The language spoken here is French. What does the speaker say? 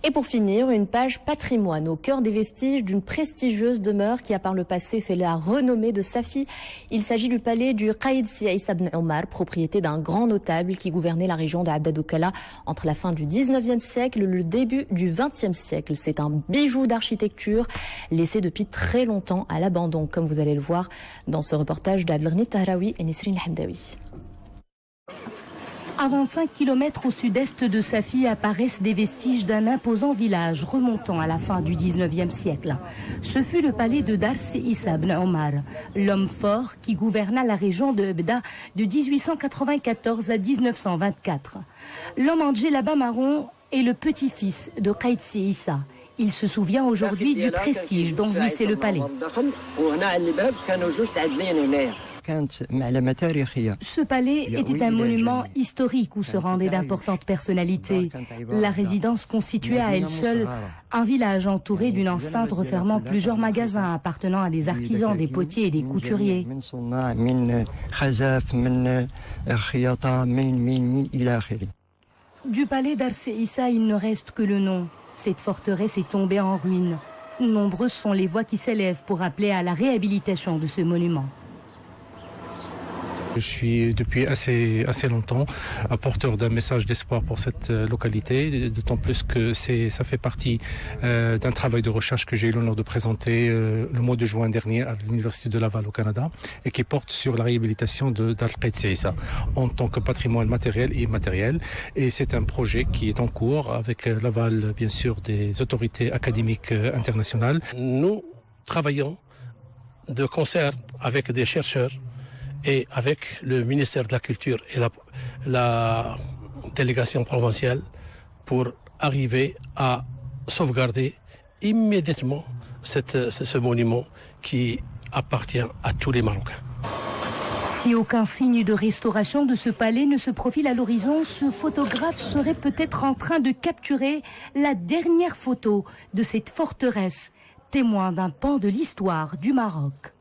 Et pour finir, une page patrimoine au cœur des vestiges d'une prestigieuse demeure qui a par le passé fait la renommée de Safi. Il s'agit du palais du Qaïd Si Issa ibn Omar, propriété d'un grand notable qui gouvernait la région de Abd Doukala entre la fin du 19e siècle et le début du 20e siècle. C'est un bijou d'architecture laissé depuis très longtemps à l'abandon, comme vous allez le voir dans ce reportage d'Abdelghani Tahraoui et Nisrine Hamdawi. À 25 km au sud-est de Safi apparaissent des vestiges d'un imposant village remontant à la fin du 19e siècle. Ce fut le palais de Dar Si Issa ibn Omar, l'homme fort qui gouverna la région de Ebda de 1894 à 1924. L'homme en djellaba marron est le petit-fils de Qaïd Si Issa. Il se souvient aujourd'hui du prestige dont jouissait le palais. Ce palais était un monument historique où se rendaient d'importantes personnalités. La résidence constituait à elle seule un village entouré d'une enceinte refermant plusieurs magasins appartenant à des artisans, des potiers et des couturiers. Du palais d'Ar Si Issa, il ne reste que le nom. Cette forteresse est tombée en ruine. Nombreuses sont les voix qui s'élèvent pour appeler à la réhabilitation de ce monument. Je suis depuis assez longtemps un porteur d'un message d'espoir pour cette localité, d'autant plus que ça fait partie d'un travail de recherche que j'ai eu l'honneur de présenter le mois de juin dernier à l'Université de Laval au Canada et qui porte sur la réhabilitation d'Al Qaïd Si Issa en tant que patrimoine matériel et immatériel. Et c'est un projet qui est en cours avec l'aval bien sûr des autorités académiques internationales. Nous travaillons de concert avec des chercheurs et avec le ministère de la Culture et la délégation provinciale pour arriver à sauvegarder immédiatement ce monument qui appartient à tous les Marocains. Si aucun signe de restauration de ce palais ne se profile à l'horizon, ce photographe serait peut-être en train de capturer la dernière photo de cette forteresse, témoin d'un pan de l'histoire du Maroc.